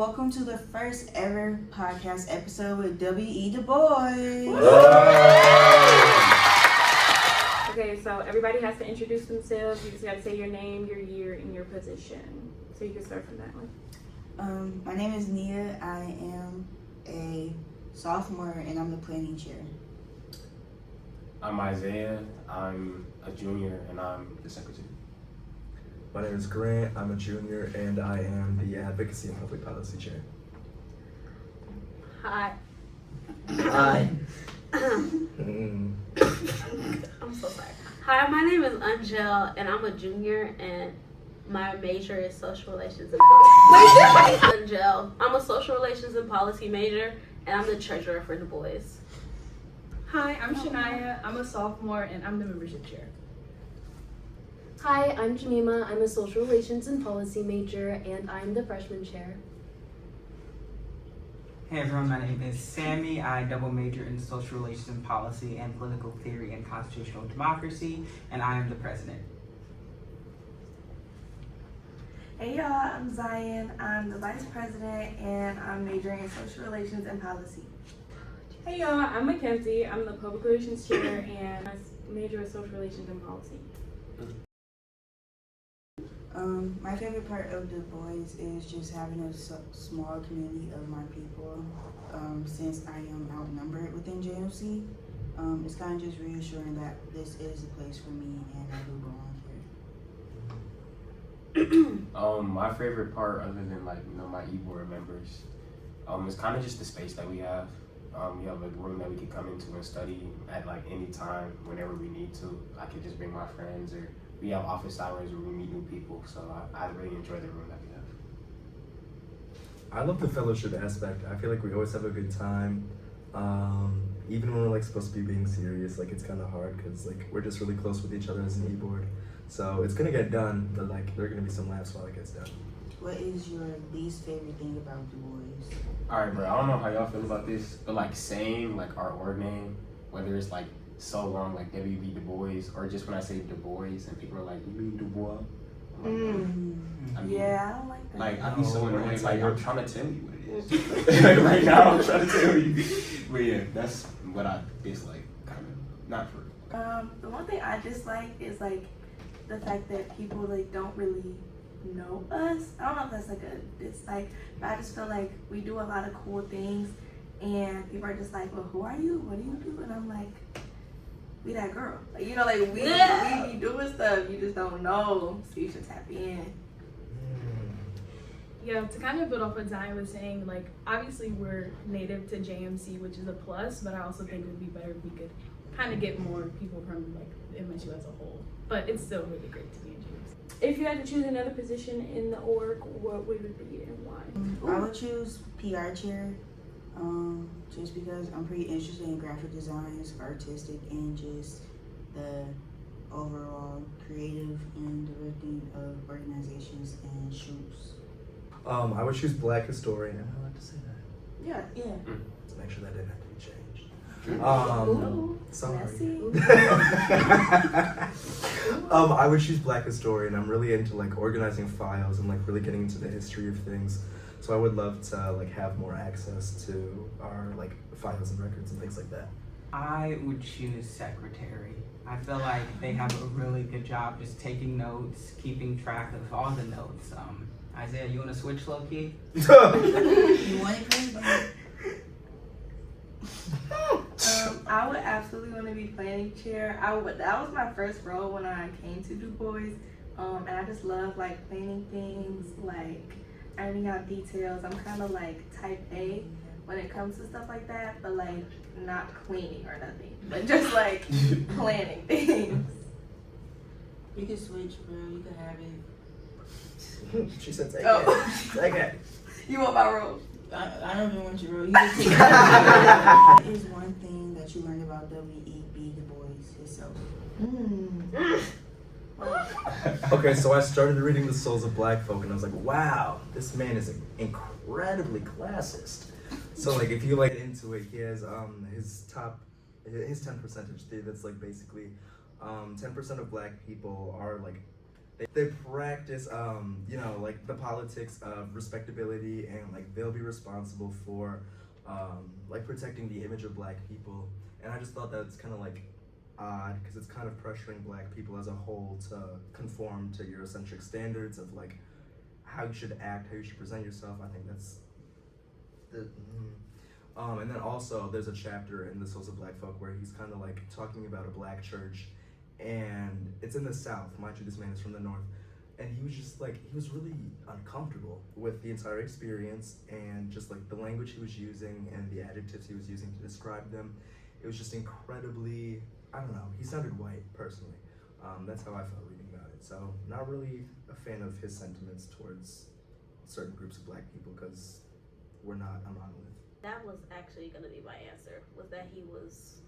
welcome to the first ever podcast episode with W.E.B Dubois. Okay, so everybody has to introduce themselves. You just got to say your name, your year, and your position. So you can start from that one. My name is Nia. I am a sophomore and I'm the planning chair. I'm Isaiah. I'm a junior and I'm the secretary. My name is Grant. I'm a junior and I am the advocacy and public policy chair. Hi. Hi. I'm so sorry. Hi, my name is Angel and I'm a junior and my major is social relations and policy. Angel. I'm a social relations and policy major and I'm the treasurer for DuBois. Hi, I'm Shania. I'm a sophomore and I'm the membership chair. Hi, I'm Jemima. I'm a social relations and policy major and I'm the freshman chair. Hey everyone, my name is Sammy. I double major in social relations and policy and political theory and constitutional democracy, and I am the president. Hey y'all, I'm Zion. I'm the vice president and I'm majoring in social relations and policy. Hey y'all, I'm Mackenzie. I'm the public relations chair and I major in social relations and policy. My favorite part of DuBois is just having a small community of my people. Since I am outnumbered within JMC, it's kind of just reassuring that this is a place for me and I do belong here. My favorite part, other than my e-board members, is kind of just the space that we have. We have a room that we can come into and study at any time, whenever we need to. I could just bring my friends, or we have office hours where we meet new people. So I really enjoy the room that we have. I love the fellowship aspect. I feel like we always have a good time. Even when we're supposed to be being serious, it's kind of hard because we're just really close with each other as an e-board. So it's gonna get done, but there are gonna be some laughs while it gets done. What is your least favorite thing about DuBois? Alright, bro, I don't know how y'all feel about this, but saying our org name, whether it's so long, W.E.B Dubois, or just when I say Dubois and people are like, you mean Dubois? Yeah, I don't like that. I'd be so annoyed. I'm trying to tell you what it is. Right now, I'm trying to tell you. But yeah, that's what I dislike, kind of. Not for. The one thing I dislike is the fact that people don't really know us. I don't know if that's a dislike, but I just feel like we do a lot of cool things and people are just like, well, who are you? What do you do? And I'm like, we that girl. We be doing stuff, you just don't know, so you should tap in. Yeah, to kind of build off what Zion was saying, obviously we're native to JMC, which is a plus, but I also think it would be better if we could kind of get more people from MSU as a whole. But it's still really great to be in JMC. If you had to choose another position in the org, what would it be and why? I would choose PR chair, just because I'm pretty interested in graphic designs, artistic, and just the overall creative and directing of organizations and shoots. I would choose Black Historian. Am I allowed to say that? Yeah. Let's make sure that didn't have to be changed. Sorry. I would choose Black Historian. I'm really into organizing files and really getting into the history of things. So I would love to have more access to our files and records and things like that. I would choose secretary. I feel like they have a really good job just taking notes, keeping track of all the notes. Isaiah, you want to switch low-key? You want it, president? I would absolutely want to be planning chair. That was my first role when I came to DuBois, and I just love planning things, ironing out details. I'm kind of type A when it comes to stuff like that, but not cleaning or nothing, but just planning things. You can switch, bro. You can have it. She said take it. Take it. You want my role? I don't even want your role. You can take it. What is one thing that you learned about W.E.B Dubois himself? Okay, so I started reading The Souls of Black Folk and I was like, wow, this man is incredibly classist. So if you into it, he has his 10 percentage theory that's basically 10% of black people are They practice, you know, like the politics of respectability, and like they'll be responsible for, like protecting the image of Black people. And I just thought that's kind of like odd because it's kind of pressuring Black people as a whole to conform to Eurocentric standards of like how you should act, how you should present yourself. I think that's the. And then also there's a chapter in The Souls of Black Folk where he's kind of like talking about a Black church, and it's in the South. Mind you, this man is from the North, and he was just like, he was really uncomfortable with the entire experience and just like the language he was using and the adjectives he was using to describe them. It was just incredibly, I don't know, he sounded white personally. That's how I felt reading about it. So not really a fan of his sentiments towards certain groups of Black people because we're not a monolith. That was actually going to be my answer, was that he was,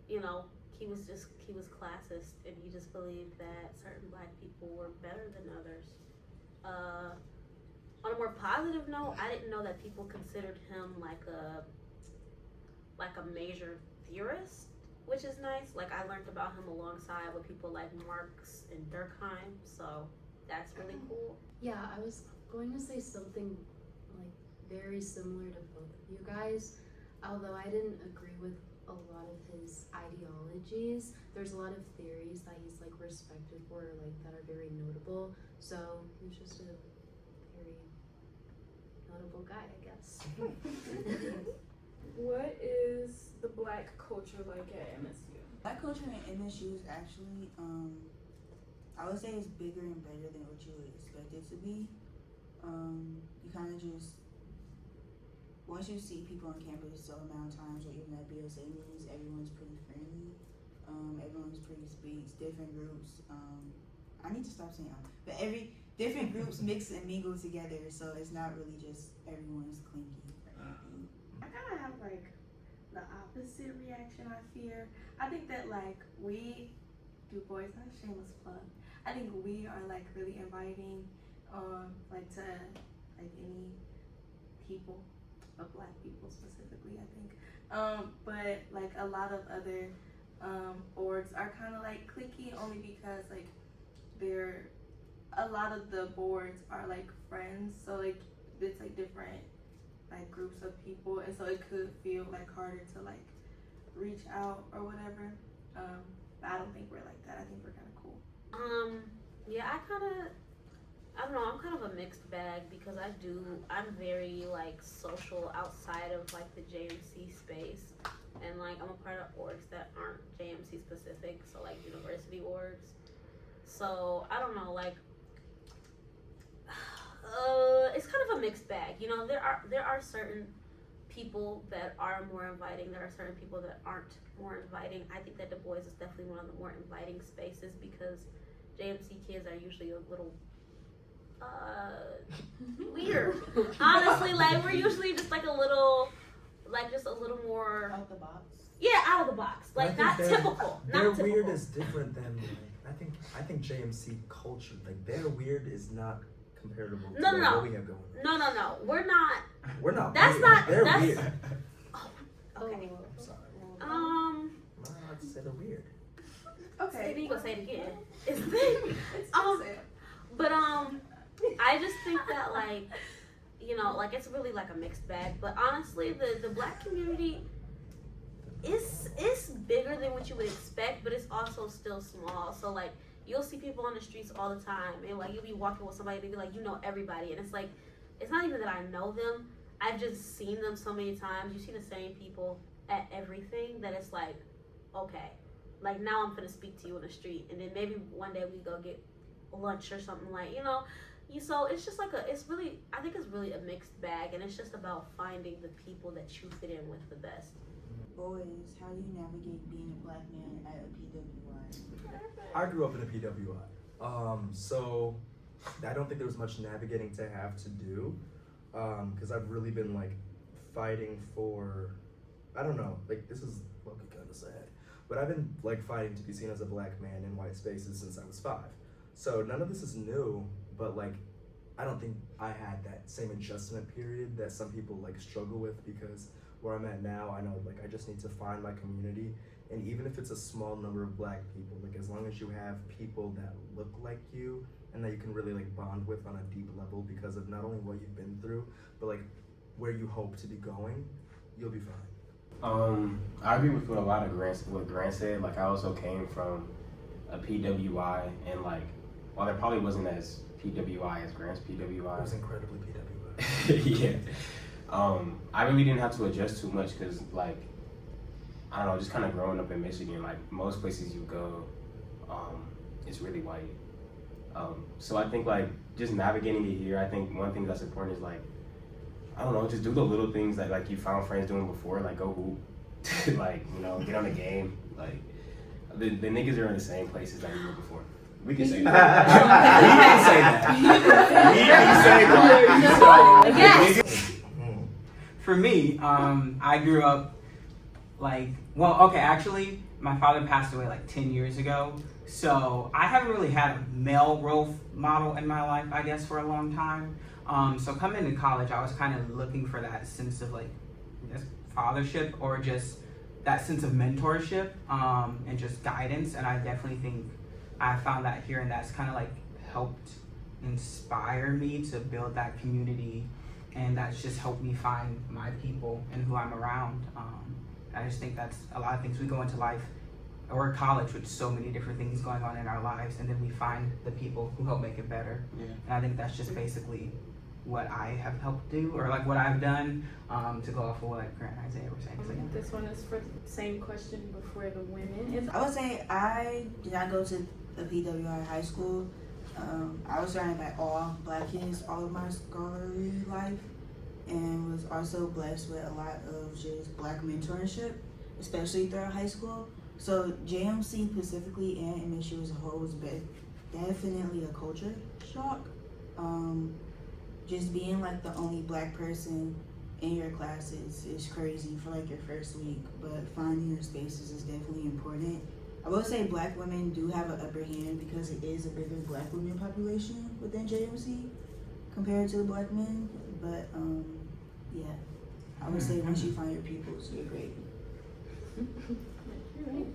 you know, he was classist, and he just believed that certain Black people were better than others. On a more positive note, I didn't know that people considered him like a major theorist, which is nice. Like, I learned about him alongside with people like Marx and Durkheim, so that's really cool. Yeah, I was going to say something like very similar to both of you guys, although I didn't agree with a lot of his ideologies. There's a lot of theories that he's like respected for, like that are very notable. So he's just a very notable guy, I guess. What is the Black culture like at MSU? Black culture in MSU is actually, I would say it's bigger and better than what you would expect it to be. You kind of just, once you see people on campus so amount of times, or even at BSA meetings, everyone's pretty friendly. Everyone's pretty sweet. Different groups. I need to stop saying but different groups mix and mingle together, so it's not really just everyone's clingy or anything. I kind of have like the opposite reaction. I fear. I think that like we, DuBois, not a shameless plug. I think we are like really inviting, like to like any people, of Black people specifically. I think, but like a lot of other boards are kind of like cliquey, only because like a lot of the boards are like friends, so like it's like different like groups of people, and so it could feel like harder to like reach out or whatever. But I don't think we're like that. I think we're kind of cool. Yeah, I don't know, I'm kind of a mixed bag because I'm very like social outside of like the JMC space, and like I'm a part of orgs that aren't JMC specific, so like university orgs. So I don't know, like it's kind of a mixed bag. You know, there are certain people that are more inviting. There are certain people that aren't more inviting. I think that DuBois is definitely one of the more inviting spaces because JMC kids are usually a little weird. Honestly, like we're usually just like a little more Out the box. Yeah, out of the box. Like not typical. Their Not weird typical. is different than like, I think JMC culture, like their weird is not comparable to what we have going on. No. We're not. We're not. That's weird. not. They're That's, weird. Okay. I'm sorry. Um. I'm not allowed to say they're weird. Maybe you gonna say it again. It's But I just think that like, like it's really like a mixed bag. But honestly, the Black community is bigger than what you would expect, but it's also still small. So like you'll see people on the streets all the time, and like you'll be walking with somebody, and they be like, everybody, and it's like it's not even that I know them. I've just seen them so many times. You see the same people at everything that it's like, okay, like now I'm gonna speak to you in the street, and then maybe one day we go get lunch or something, like so it's just like I think it's really a mixed bag, and it's just about finding the people that you fit in with the best. Boys, how do you navigate being a Black man at a PWI? I grew up in a PWI, so I don't think there was much navigating to have to do, because I've really been like fighting for, I don't know, like this is looking kind of sad, but I've been like fighting to be seen as a Black man in white spaces since I was 5. So none of this is new, but like I don't think I had that same adjustment period that some people like struggle with, because where I'm at now, I know like I just need to find my community And even if it's a small number of Black people, like as long as you have people that look like you and that you can really like bond with on a deep level because of not only what you've been through, but like where you hope to be going, you'll be fine. I agree with what a lot of what Grant said. Like I also came from a PWI, and like while there probably wasn't as PWI as Grant's PWI, It was incredibly PWI. yeah. I really didn't have to adjust too much because, like, I don't know, just kind of growing up in Michigan, like most places you go, it's really white. So I think like just navigating it here, I think one thing that's important is like, I don't know, just do the little things that like you found friends doing before, like go hoop, like, you know, get on the game. Like the niggas are in the same places that we were before. We can say that. We can say that. Yes. For me, I grew up actually, my father passed away like 10 years ago. So I haven't really had a male role model in my life, I guess, for a long time. So coming to college, I was kind of looking for that sense of like, I guess, fathership or just that sense of mentorship and just guidance. And I definitely think I found that here, and that's kind of like helped inspire me to build that community. And that's just helped me find my people and who I'm around. I just think that's a lot of things. We go into life or college with so many different things going on in our lives, and then we find the people who help make it better. Yeah. And I think that's just basically what I have helped do, or like what I've done, to go off of what Grant and Isaiah were saying. So, yeah. This one is for the same question before the women. I would say I did not go to a PWI high school. I was surrounded by all Black kids all of my scholarly life, and was also blessed with a lot of just Black mentorship, especially throughout high school. So JMC specifically and MSU as a whole was definitely a culture shock. Just being like the only Black person in your classes is crazy for like your first week, but finding your spaces is definitely important. I will say Black women do have an upper hand because it is a bigger Black women population within JMC compared to the Black men. But yeah, I would say once you find your peoples, you're great.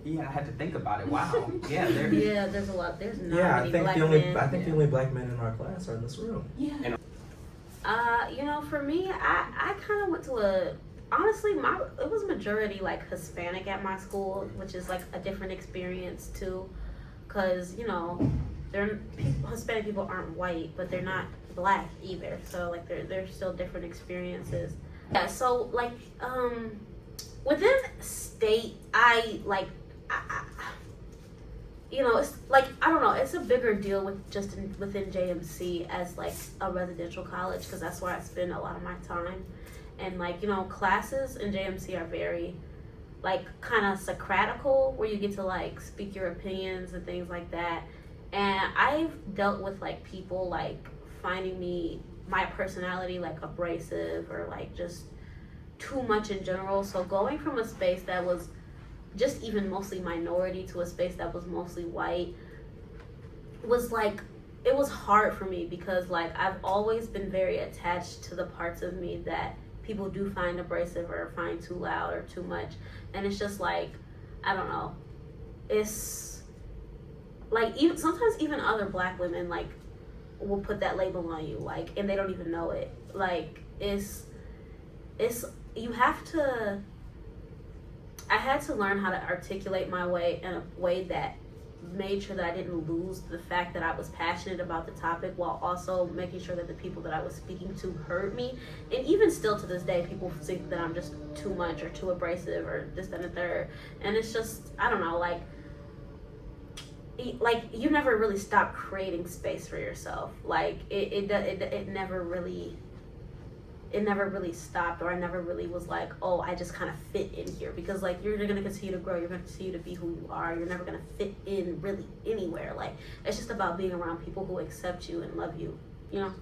Yeah, I had to think about it. Wow. Yeah, Yeah, there's a lot. There's not Yeah, I many think Black the only men. I think the only Black men in our class are in this room. Yeah. You know, for me, I kind of went to it was majority like Hispanic at my school, which is like a different experience too, cause you know, Hispanic people aren't white, but they're not Black either. So like they're still different experiences. Yeah. So like within state, you know, it's like, I don't know, it's a bigger deal within JMC as like a residential college, because that's where I spend a lot of my time. And like, you know, classes in JMC are very like kind of Socratical, where you get to like speak your opinions and things like that. And I've dealt with like people like finding my personality like abrasive or like just too much in general. So going from a space that was just even mostly minority to a space that was mostly white was like, it was hard for me, because like I've always been very attached to the parts of me that people do find abrasive or find too loud or too much. And it's just like, I don't know, it's like sometimes even other Black women like will put that label on you, like, and they don't even know it. Like it's you have to, I had to learn how to articulate my way in a way that made sure that I didn't lose the fact that I was passionate about the topic, while also making sure that the people that I was speaking to heard me. And even still to this day, people think that I'm just too much or too abrasive or this, that, and the third. And it's just, I don't know, like you never really stop creating space for yourself. Like it never really stopped, or I never really was like, oh, I just kind of fit in here, because like you're going to continue to grow, you're going to continue to be who you are, you're never going to fit in really anywhere. Like it's just about being around people who accept you and love you, you know.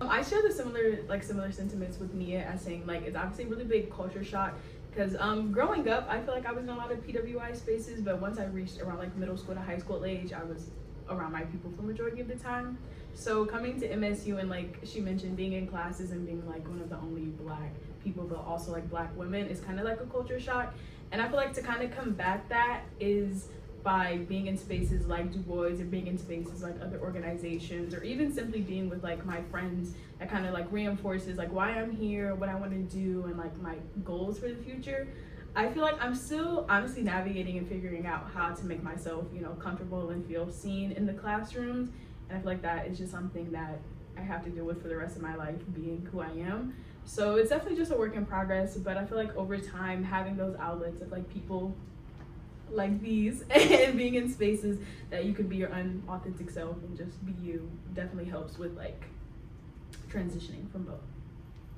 I share the similar sentiments with Nia, as saying like it's obviously a really big culture shock, because growing up I feel like I was in a lot of PWI spaces, but once I reached around like middle school to high school age, I was around my people for majority of the time. So coming to MSU and like she mentioned, being in classes and being like one of the only Black people, but also like Black women, is kind of like a culture shock. And I feel like to kind of combat that is by being in spaces like DuBois or being in spaces like other organizations, or even simply being with like my friends that kind of like reinforces like why I'm here, what I want to do, and like my goals for the future. I feel like I'm still honestly navigating and figuring out how to make myself, you know, comfortable and feel seen in the classrooms. And I feel like that is just something that I have to deal with for the rest of my life, being who I am. So it's definitely just a work in progress, but I feel like over time, having those outlets of like people like these and being in spaces that you could be your unauthentic self and just be you definitely helps with like transitioning from both.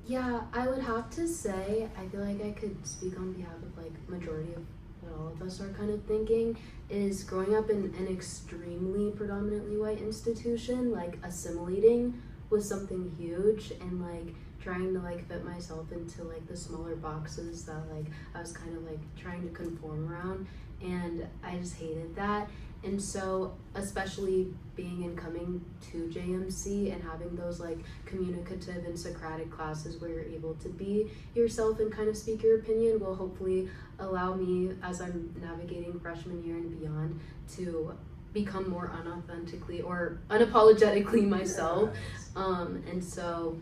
Yeah, I would have to say, I feel like I could speak on behalf of like majority of what all of us are kind of thinking, is growing up in an extremely predominantly white institution, like assimilating was something huge, and like trying to like fit myself into like the smaller boxes that like I was kind of like trying to conform around, and I just hated that. And so especially being and coming to JMC and having those like communicative and Socratic classes where you're able to be yourself and kind of speak your opinion will hopefully allow me, as I'm navigating freshman year and beyond, to become more unauthentically or unapologetically myself. And so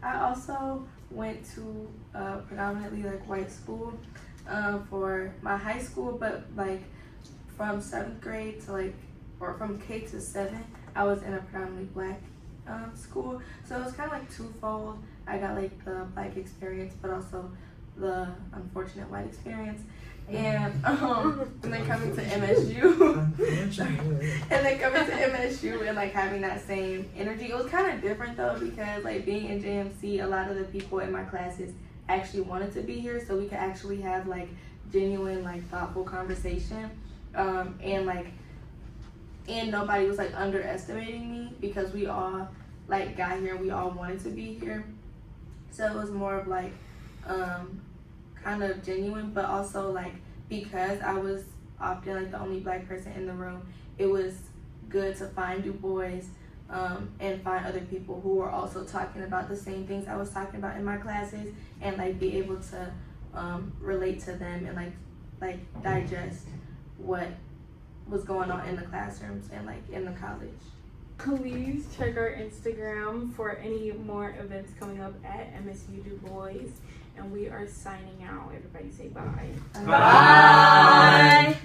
I also went to predominantly like white school for my high school, but like from 7th grade to like, or from K to 7, I was in a predominantly Black school. So it was kind of like twofold. I got like the Black experience, but also the unfortunate white experience. And then coming to MSU, and like having that same energy. It was kind of different though, because like being in JMC, a lot of the people in my classes actually wanted to be here, so we could actually have like genuine, like thoughtful conversation. And nobody was like underestimating me, because we all like got here and we all wanted to be here. So it was more of like kind of genuine, but also like because I was often like the only Black person in the room, it was good to find DuBois and find other people who were also talking about the same things I was talking about in my classes, and like be able to relate to them and like digest what was going on in the classrooms and like in the college. Please check our Instagram for any more events coming up at MSU DuBois. And we are signing out. Everybody say bye. Bye.